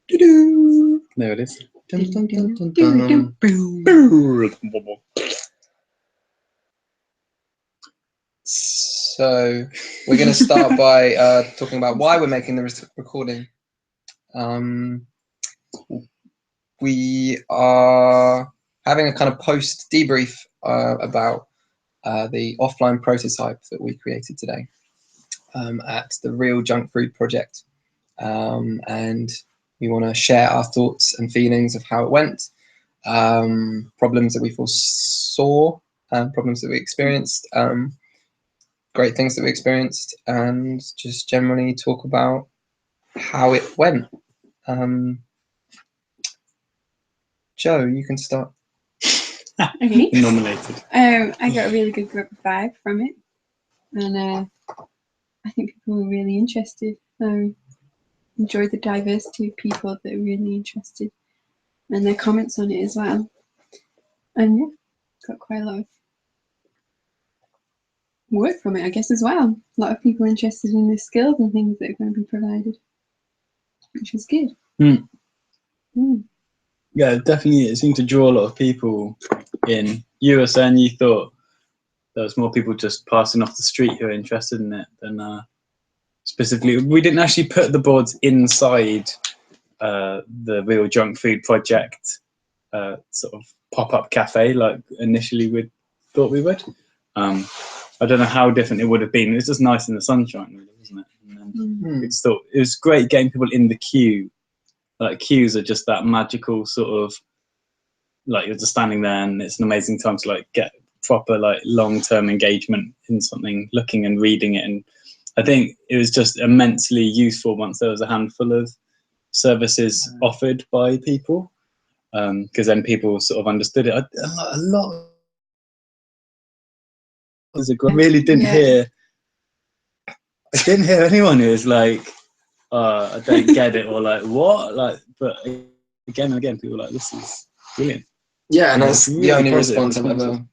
There it is. So we're going to start by talking about why we're making the recording. We are having a kind of post debrief about the offline prototype that we created today at the Real Junk Food Project, and we want to share our thoughts and feelings of how it went, problems that we foresaw, problems that we experienced, great things that we experienced, and just generally talk about how it went. Joe, you can start. Okay. Nominated. I got a really good vibe from it, and I think people were really interested. Enjoyed the diversity of people that are really interested, and their comments on it as well. And yeah, got quite a lot of work from it, I guess, as well. A lot of people interested in the skills and things that are going to be provided, which was good. Yeah, definitely. It seemed to draw a lot of people in. You were saying you thought there was more people just passing off the street who are interested in it than specifically. We didn't actually put the boards inside the Real Junk Food Project sort of pop-up cafe like initially we thought we would. I don't know how different it would have been. It was just nice in the sunshine, really, wasn't it? And then we just thought it was great getting people in the queue. Like queues are just that magical sort of, like you're just standing there and it's an amazing time to like get proper like long-term engagement in something, looking and reading it. And I think it was just immensely useful once there was a handful of services offered by people, because then people sort of understood it. A lot I really didn't hear. I didn't hear anyone who was like, I don't get it, or like, what? Like, but again and again, people were like, this is brilliant. Yeah, and that's really the only positive response I've ever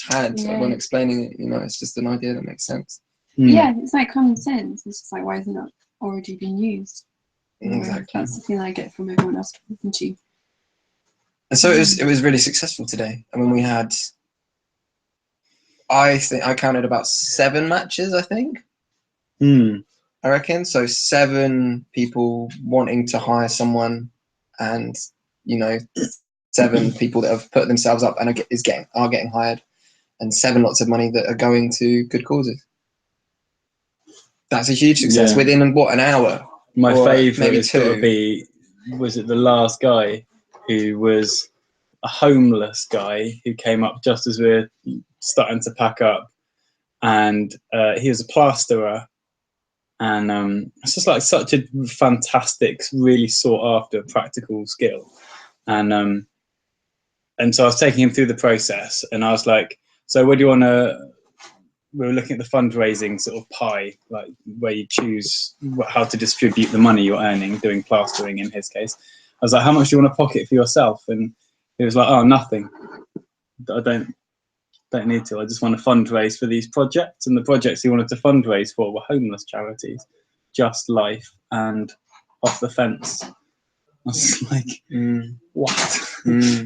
had when explaining it. You know, it's just an idea that makes sense. Yeah, it's like common sense. It's just like, why is it not already being used? Exactly. That's the feeling I get from everyone else talking to you. And so it was really successful today. I mean, we had, I think I counted about 7 matches, I think. I reckon. So 7 people wanting to hire someone, and, you know, 7 people that have put themselves up and are getting hired, and 7 lots of money that are going to good causes. That's a huge success within what, an hour? My favourite maybe has 2. got to be, was it the last guy who was a homeless guy who came up just as we were starting to pack up, and he was a plasterer, and it's just like such a fantastic, really sought after practical skill, and so I was taking him through the process, and I was like, so what do you want to, we were looking at the fundraising sort of pie, like where you choose how to distribute the money you're earning doing plastering in his case. I was like, how much do you want to pocket for yourself? And he was like, oh, nothing. I don't need to. I just want to fundraise for these projects. And the projects he wanted to fundraise for were homeless charities, Just Life and Off the Fence. I was like, what?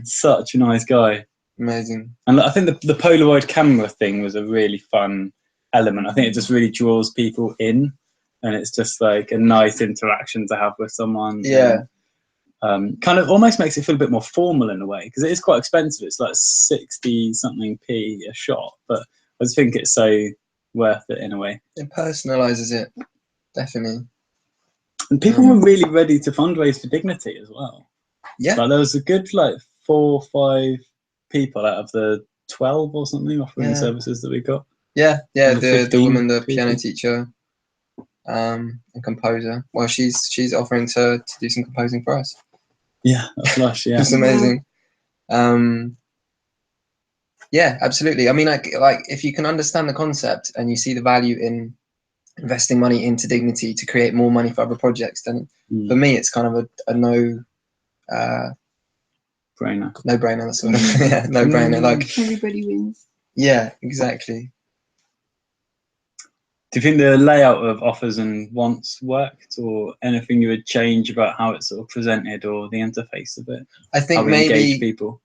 Such a nice guy. Amazing. And I think the Polaroid camera thing was a really fun element. I think it just really draws people in, and it's just like a nice interaction to have with someone. Yeah. And, kind of almost makes it feel a bit more formal in a way, because it is quite expensive. It's like 60-something p a shot, but I just think it's so worth it in a way. It personalises it, definitely. And people were really ready to fundraise for Dignity as well. Yeah. Like there was a good like 4 or 5 people out of the 12 or something offering services that we got. Yeah, the 15, woman, the piano teacher, and composer. Well, she's offering to do some composing for us. Yeah, that's lush. Yeah, it's amazing. Yeah, absolutely. I mean, like if you can understand the concept and you see the value in investing money into Dignity to create more money for other projects, then for me it's kind of a no brainer. No brainer. That's sort of no brainer. Like everybody wins. Yeah, exactly. Do you think the layout of offers and wants worked, or anything you would change about how it's sort of presented or the interface of it? I How think we engage maybe people.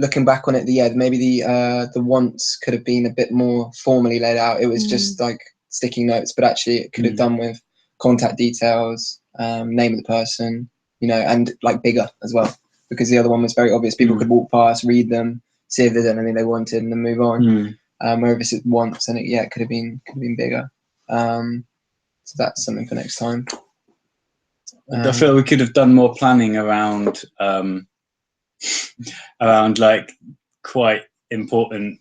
looking back on it, maybe the wants could have been a bit more formally laid out. It was just like sticky notes, but actually it could have done with contact details, name of the person, you know, and like bigger as well, because the other one was very obvious. People could walk past, read them, see if there's anything they wanted, and then move on. Whereas it wants, and it could have been bigger. So that's something for next time. I feel we could have done more planning around around like quite important,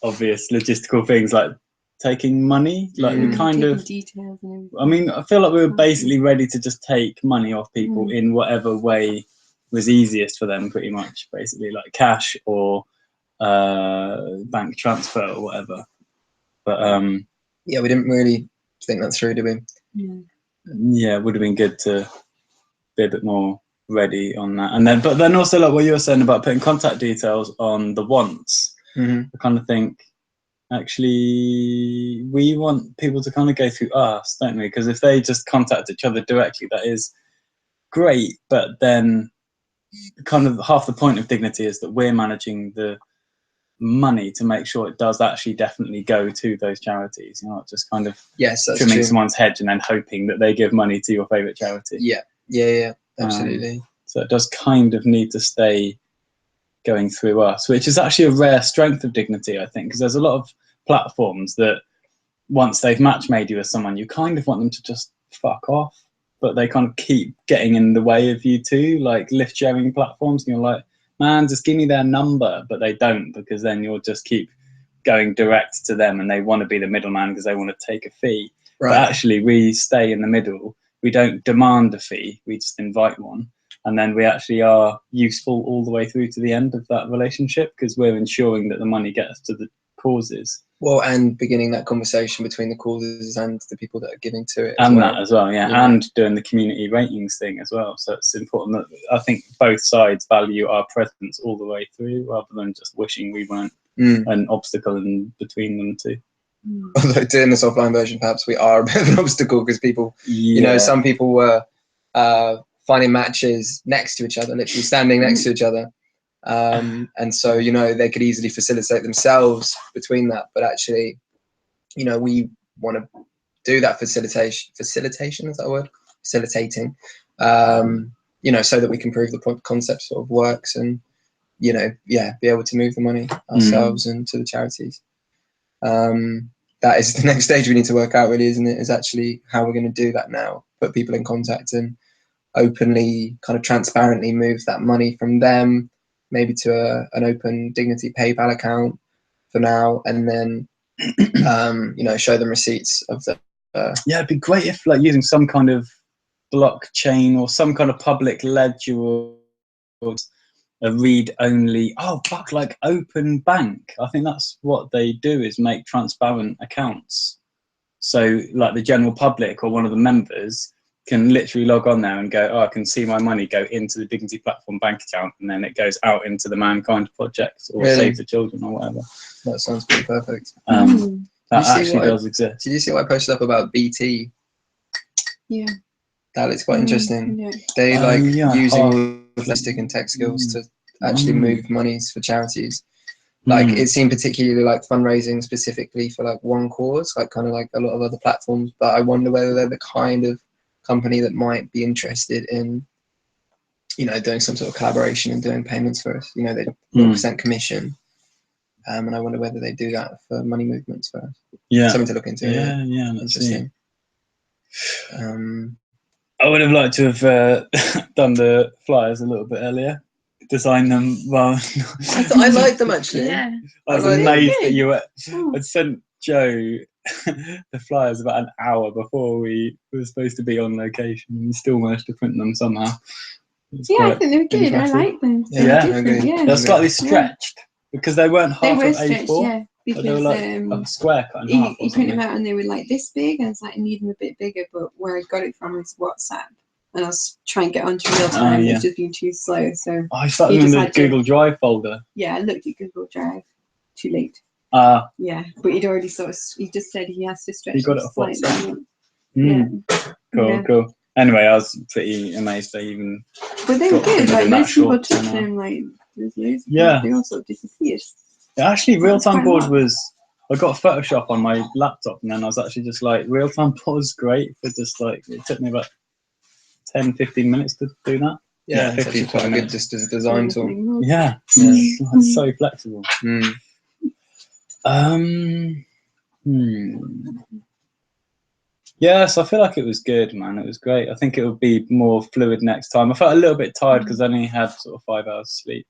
obvious logistical things like taking money. Like we kind taking of details and everything. I mean, I feel like we were basically ready to just take money off people in whatever way was easiest for them, pretty much, basically, like cash or bank transfer or whatever. But yeah, we didn't really think that through, did we? Yeah, it would have been good to be a bit more ready on that. And then, but then also like what you were saying about putting contact details on the wants, I kind of think actually we want people to kind of go through us, don't we? Because if they just contact each other directly, that is great, but then kind of half the point of Dignity is that we're managing the money to make sure it does actually definitely go to those charities. You're not just kind of trimming someone's hedge and then hoping that they give money to your favorite charity. Yeah, absolutely. So it does kind of need to stay going through us, which is actually a rare strength of Dignity, I think, because there's a lot of platforms that once they've match made you with someone, you kind of want them to just fuck off, but they kind of keep getting in the way of you too, like lift sharing platforms, and you're like, man, just give me their number, but they don't, because then you'll just keep going direct to them and they want to be the middleman because they want to take a fee. But actually we stay in the middle. We don't demand a fee, we just invite one, and then we actually are useful all the way through to the end of that relationship because we're ensuring that the money gets to the causes. Well, and beginning that conversation between the causes and the people that are giving to it. And that as well, yeah. And doing the community ratings thing as well. So it's important that I think both sides value our presence all the way through rather than just wishing we weren't an obstacle in between them two. Although doing this offline version, perhaps we are a bit of an obstacle because people, you know, some people were finding matches next to each other, literally standing next to each other. And so, you know, they could easily facilitate themselves between that. But actually, you know, we want to do that facilitation, is that a word? Facilitating, you know, so that we can prove the concept sort of works and, you know, be able to move the money ourselves and to the charities. That is the next stage we need to work out, really, isn't it? Is actually how we're going to do that now, put people in contact and openly, kind of transparently move that money from them, maybe to an open Dignity PayPal account for now, and then you know, show them receipts of the it'd be great if like using some kind of blockchain or some kind of public ledger or a read-only, like Open Bank. I think that's what they do, is make transparent accounts. So like the general public or one of the members can literally log on there and go, I can see my money go into the Dignity Platform bank account, and then it goes out into the Mankind Project or Save the Children or whatever. That sounds pretty perfect. That actually does exist. Did you see what I posted up about BT? Yeah. That looks quite interesting. Yeah. They like using linguistic and tech skills to actually move monies for charities. Like it seemed particularly like fundraising specifically for like one cause, like kind of like a lot of other platforms. But I wonder whether they're the kind of company that might be interested in, you know, doing some sort of collaboration and doing payments for us. You know, they 0% commission. And I wonder whether they do that for money movements for us. Yeah. Something to look into. Yeah, let's see. I would have liked to have done the flyers a little bit earlier. Design them well. I liked them actually. Yeah. I was amazed that you had sent Joe the flyers about an hour before we were supposed to be on location. You still managed to print them somehow. I think they were good. Impressive. I like them. They're slightly stretched because they weren't half of stretched, A4. Because they were like a square cut in half. You print them out and they were like this big, and I was like, I need them a bit bigger. But where I got it from was WhatsApp, and I was trying to get onto real time. It's just been too slow. So I started in the Google Drive folder. Yeah, I looked at Google Drive. Too late. Yeah, but he'd already he just said he has to stretch You got it it off slightly WhatsApp? more. Cool, Yeah. cool. Anyway, I was pretty amazed they even. But they were got good. them Like in that most people short took turnaround. them. Like there's loads of Yeah. people, they all sort of disappeared. Yeah, actually, real time quite a board lot. was. I got Photoshop on my laptop, and then I was actually just like, real time board is great for just like. It took me about 10, 15 minutes to do that. Yeah, Yeah, it's actually 15, quite 20 good minutes. just as a design tool. Yeah, Yeah. it's so flexible. Mm. Yes, I feel like it was good, man. It was great. I think it would be more fluid next time. I felt a little bit tired because I only had sort of 5 hours sleep.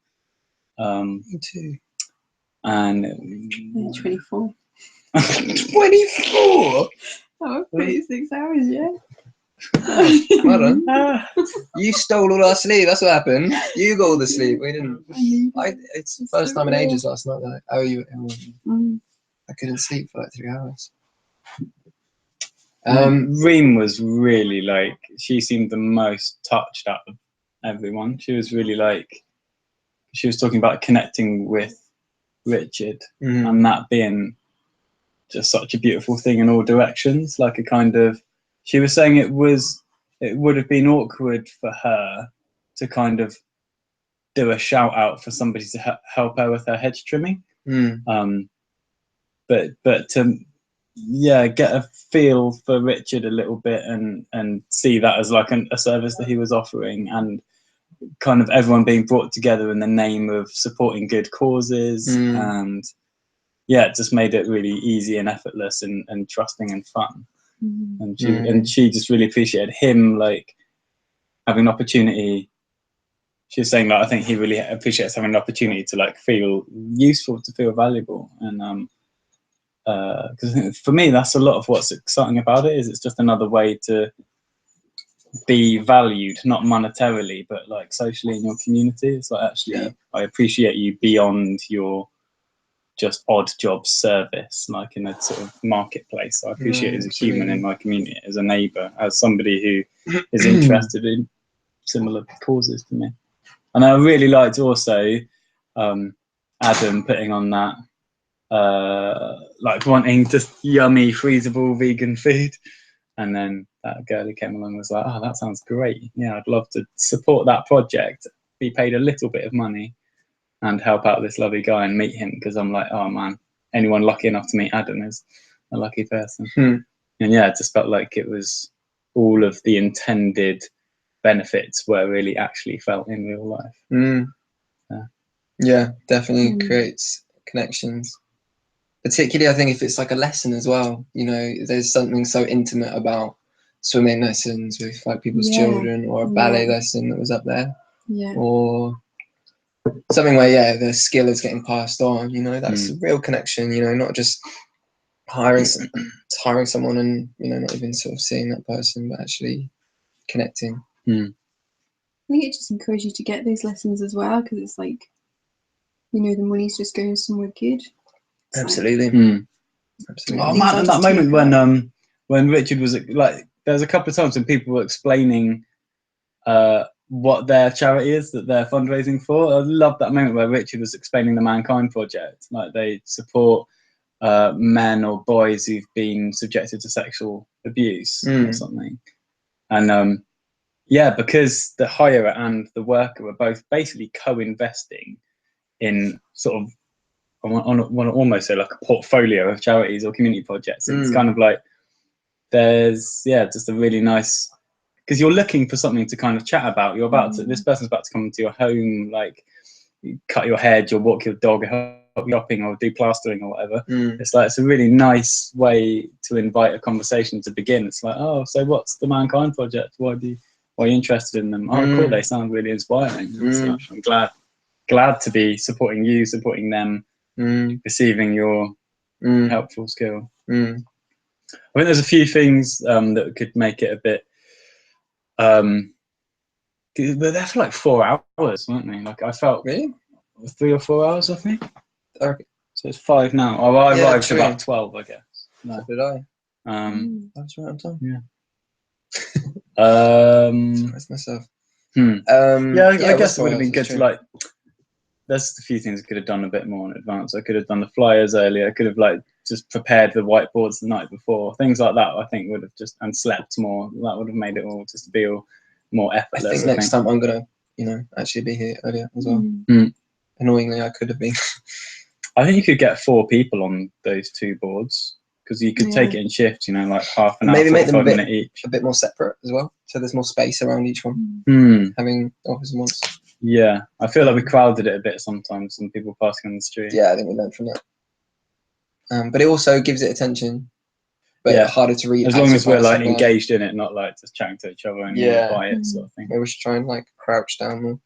Me too. And 24. 24? Oh, 36 hours, yeah. Well done. You stole all our sleep. That's what happened. You got all the sleep. We didn't. It's the first time in ages last night that I couldn't sleep for like 3 hours. Reem was really like, she seemed the most touched out of everyone. She was really like, she was talking about connecting with Richard and that being just such a beautiful thing in all directions. Like a kind of, she was saying it would have been awkward for her to kind of do a shout out for somebody to help her with her hedge trimming. But to get a feel for Richard a little bit and see that as like a service that he was offering, and kind of everyone being brought together in the name of supporting good causes. And it just made it really easy and effortless and trusting and fun. And she just really appreciated him, like having an opportunity. She was saying, like, I think he really appreciates having an opportunity to like feel useful, to feel valuable. And because for me, that's a lot of what's exciting about it, is it's just another way to be valued, not monetarily, but like socially in your community. It's like, actually, I appreciate you beyond your just odd job service, like in a sort of marketplace. I appreciate you as a human in my community, as a neighbour, as somebody who is interested in similar causes to me. And I really liked also Adam putting on that, like wanting just yummy, freezable vegan food. And then that girl who came along was like, oh, that sounds great. Yeah, I'd love to support that project, be paid a little bit of money and help out this lovely guy and meet him. Because I'm like, oh man, anyone lucky enough to meet Adam is a lucky person. And yeah, it just felt like it was all of the intended benefits were really actually felt in real life. Yeah, definitely creates connections. Particularly, I think if it's like a lesson as well, you know, there's something so intimate about swimming lessons with like people's children, or a ballet lesson that was up there, or something where the skill is getting passed on. You know, that's a real connection. You know, not just hiring someone and, you know, not even sort of seeing that person, but actually connecting. I think it just encourages you to get those lessons as well, because it's like, you know, the money's just going somewhere good. It's Absolutely. Oh man, and that moment when Richard was like, there's a couple of times when people were explaining what their charity is that they're fundraising for. I love that moment where Richard was explaining the Mankind Project, like they support men or boys who've been subjected to sexual abuse or something. And because the hirer and the worker were both basically co-investing in sort of on almost say like a portfolio of charities or community projects. It's kind of like there's just a really nice, because you're looking for something to kind of chat about. You're about to, this person's about to come into your home, like cut your hedge or walk your dog, help shopping or do plastering or whatever. It's like, it's a really nice way to invite a conversation to begin. It's like, oh, so what's the Mankind Project? Why are you interested in them? Oh, cool, they sound really inspiring. So I'm glad to be supporting you, supporting them, receiving your helpful skill. I think there's a few things that could make it a bit. But they're for like 4 hours, weren't they? Like I felt 3 or 4 hours, I think. Okay. So it's 5 now. Oh, I arrived about 12, I guess. No. So did I. I was right on time. Yeah. Surprised myself. I guess it would have been good to like there's a few things I could have done a bit more in advance. I could have done the flyers earlier. I could have like just prepared the whiteboards the night before. Things like that, I think would have just, and slept more. That would have made it all just feel more I effortless. think next time I'm gonna, actually be here earlier as well. Mm. Annoyingly, I could have been. I think you could get 4 people on those 2 boards because you could take it in shifts. Like half an hour, Maybe make them 45 minute each. a bit more separate as well, so there's more space around each one. Having office and ones. Yeah, I feel like we crowded it a bit sometimes. Some people passing on the street. Yeah, I think we learned from that. But it also gives it attention, but harder to read. As long as we're like engaged in it, not like just chatting to each other and quiet sort of thing. Maybe we should try and like crouch down more.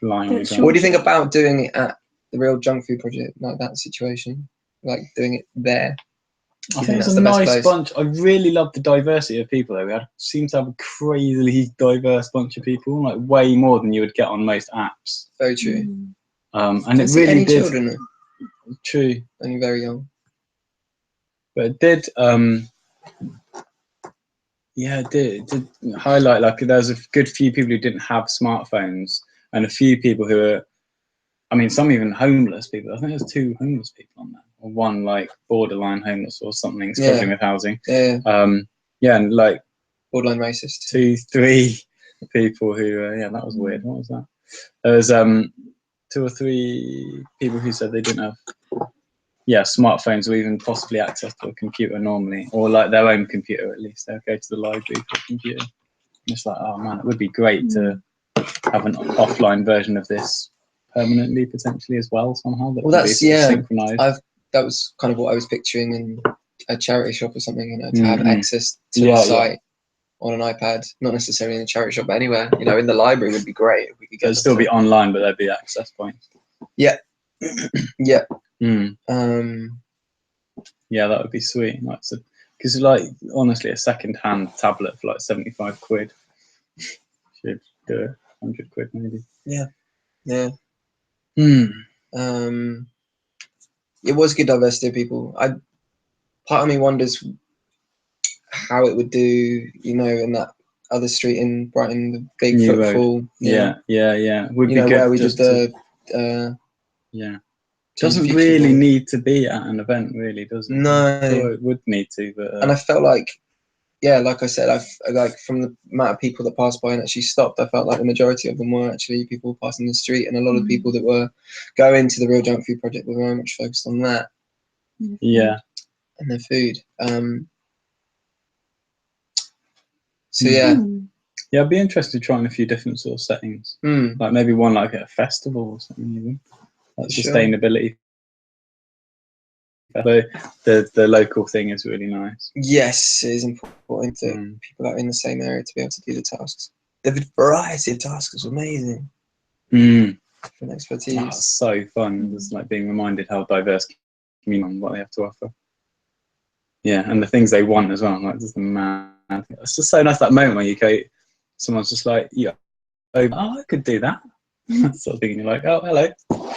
Lying on the ground. What do you think about doing it at the Real Junk Food Project, like that situation, like doing it there? I think it's a nice bunch. I really love the diversity of people there. We seem to have a crazily diverse bunch of people, like way more than you would get on most apps. Very true. And it really any did. Children. True. Only very young. But it did. It did highlight like there's a good few people who didn't have smartphones, and a few people who are. I mean, some even homeless people. I think there's 2 homeless people on there, or 1 like borderline homeless or something, struggling with housing. Yeah. And like borderline racist. 2, 3 people who, that was weird. What was that? There was 2 or 3 people who said they didn't have, smartphones or even possibly access to a computer normally, or like their own computer at least. They'll go to the library for a computer. And it's like, oh man, it would be great to have an offline version of this permanently, potentially as well somehow. That's synchronized. That was kind of what I was picturing in a charity shop or something, to have access to a site on an iPad, not necessarily in a charity shop, but anywhere, in the library would be great if we could get. It'd still be online, but there'd be access points. Yeah. Yeah. That would be sweet. Because honestly, a second-hand tablet for like 75 quid should do it. 100 quid maybe. Yeah. It was good diversity of people. Part of me wonders how it would do, in that other street in Brighton, the big New footfall. Road. Yeah. Would be good where we did the. Doesn't really need to be at an event, really, does it? No. It would need to, but. And I felt like. Yeah, like I said, like from the amount of people that passed by and actually stopped, I felt like the majority of them were actually people passing the street, and a lot of people that were going to the Real Junk Food Project were very much focused on that. Yeah. And their food. So yeah. Yeah, I'd be interested trying a few different sort of settings. Like maybe one like at a festival or something, even. Like sustainability. The local thing is really nice. Yes, it is important that people that are in the same area to be able to do the tasks. The variety of tasks is amazing. Different expertise. That's so fun. Just like being reminded how diverse community and what they have to offer. Yeah, and the things they want as well. Like just mad. It's just so nice that moment when you go, someone's just like, I could do that. Sort of thing. And you're like, oh, hello.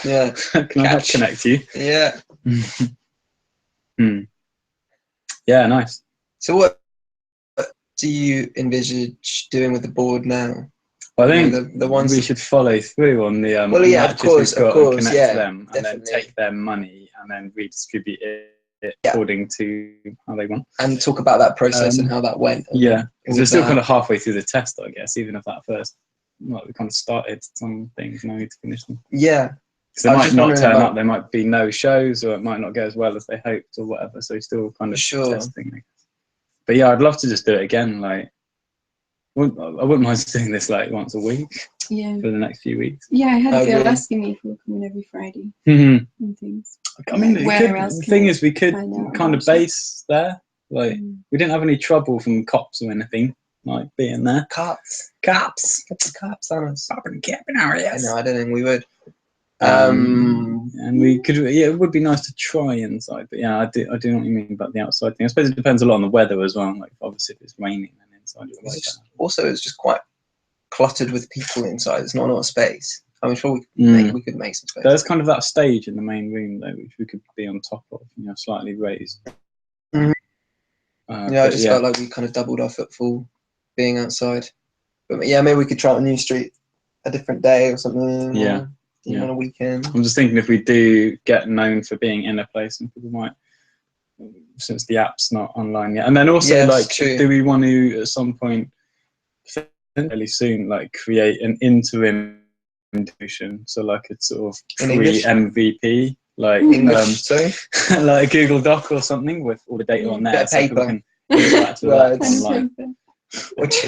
Yeah. Can I help connect you? Yeah. Yeah, nice. So what do you envisage doing with the board now? I think the ones we should follow through on the of course, connect yeah, them, and definitely. then take their money and then redistribute it according to how they want. And talk about that process and how that went. Yeah, because we're still kind of halfway through the test, I guess, even if that first, we kind of started some things, now we need to finish them. Yeah. They might not turn up, there might be no shows, or it might not go as well as they hoped, or whatever. So still kind of testing. I guess. But yeah, I'd love to just do it again. Like, I wouldn't mind doing this like once a week. Yeah. For the next few weeks. Yeah, I had a girl asking me if we were coming every Friday and things. I mean, the thing is, we could kind of base there. Like, we didn't have any trouble from cops or anything. Like being there. Cops. Get the cops on us. Stopping camping areas. No, I don't think we would. And we could, it would be nice to try inside, but yeah, I do know what you mean about the outside thing. I suppose it depends a lot on the weather as well. Like, obviously, if it's raining, then inside it's just quite cluttered with people inside. There's not a lot of space. I'm sure we could make some space. There's kind of that stage in the main room though, which we could be on top of, slightly raised. I just felt like we kind of doubled our footfall being outside. But yeah, maybe we could try out a new street a different day or something. even on a weekend. I'm just thinking if we do get known for being in a place, and people might, since the app's not online yet. And then also, Yes, like, true. do we want to at some point, fairly soon, like, create an interim solution? So like a sort of In English? pre-MVP, like English, sorry. like a Google Doc or something with all the data on Bit there, of so people paper. can interact with that Words. online. Which,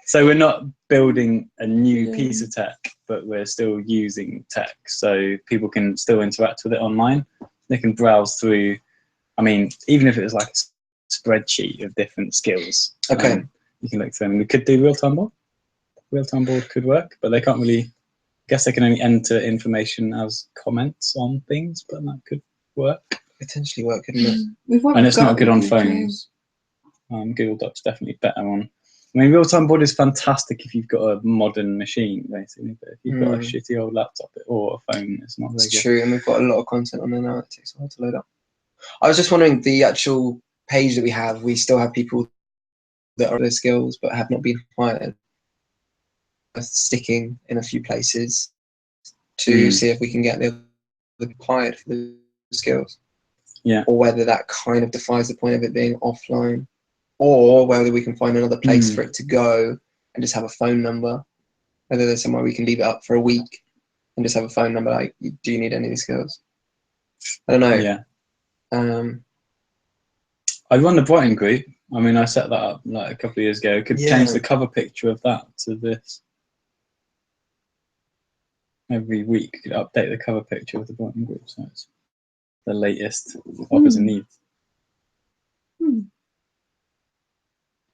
So we're not building a new Yeah. piece of tech, but we're still using tech, so people can still interact with it online. They can browse through. I mean, even if it was like a spreadsheet of different skills, Okay. you can look through them. We could do real-time board. Real-time board could work, but they can't really. I guess they can only enter information as comments on things, but that could work. potentially work, couldn't it? With what And we've it's not got, good on we could do. phones. Google Docs definitely better on. I mean, real-time board is fantastic if you've got a modern machine, basically. But if you've got a shitty old laptop or a phone, it's not very It's good. true, and we've got a lot of content on there now. It takes a while to load up. I was just wondering, the actual page that we have, we still have people that are their skills but have not been hired, sticking in a few places to see if we can get the hired for the skills. Yeah. Or whether that kind of defies the point of it being offline, or whether we can find another place for it to go and just have a phone number. Whether there's somewhere we can leave it up for a week and just have a phone number like, do you need any of these skills? I don't know. Yeah. Um, I run the Brighton group. I mean, I set that up like a couple of years ago. Could change the cover picture of that to this. Every week, could update the cover picture of the Brighton group, so it's the latest offers and needs.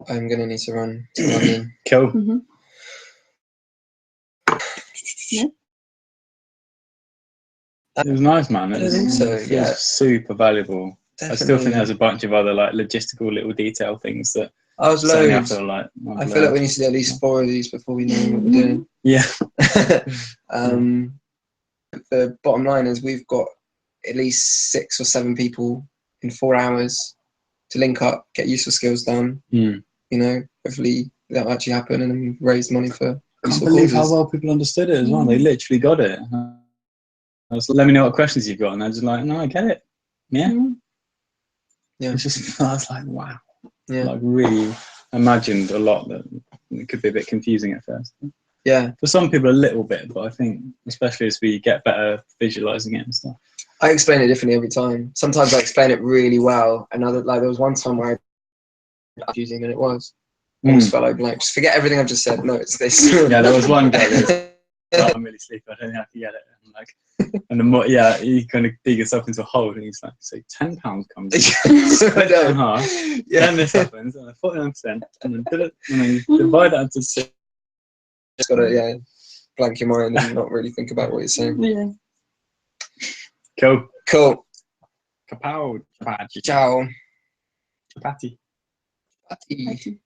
I'm gonna need to run to London. Cool. Mm-hmm. Yeah. It was nice, man. I It don't was, think so, it yeah. was super valuable. Definitely. I still think there's a bunch of other like logistical little detail things that I was certainly I loads. feel like I feel like we need to do at least 4 of these before we know what we're doing. yeah. The bottom line is we've got at least 6 or 7 people in 4 hours to link up, get useful skills done. You know, hopefully that'll actually happen, and then raise money for. I can't believe how well people understood it as well. They literally got it. I was, let me know what questions you've got, and they're just like, no, I get it. Yeah. Yeah. It's just, I was like, wow. Yeah. Like really imagined a lot that it could be a bit confusing at first. Yeah. For some people a little bit, but I think especially as we get better visualizing it and stuff. I explain it differently every time. Sometimes I explain it really well, and other, like there was one time where I was using, and it was. I almost felt like blank. Just forget everything I've just said. No, it's this. Yeah, there was one guy that was, oh, I'm really sleepy. I don't think I can get it. And like, and the more, yeah, he kind of dig himself into a hole, and he's like, so £10 comes in, split it in half, then this happens, and 49%, and then divide that into 6. Just gotta blank your mind and not really think about what you're saying. Yeah. Cool. Cool. Kapow. Ciao. Chapati. Patty.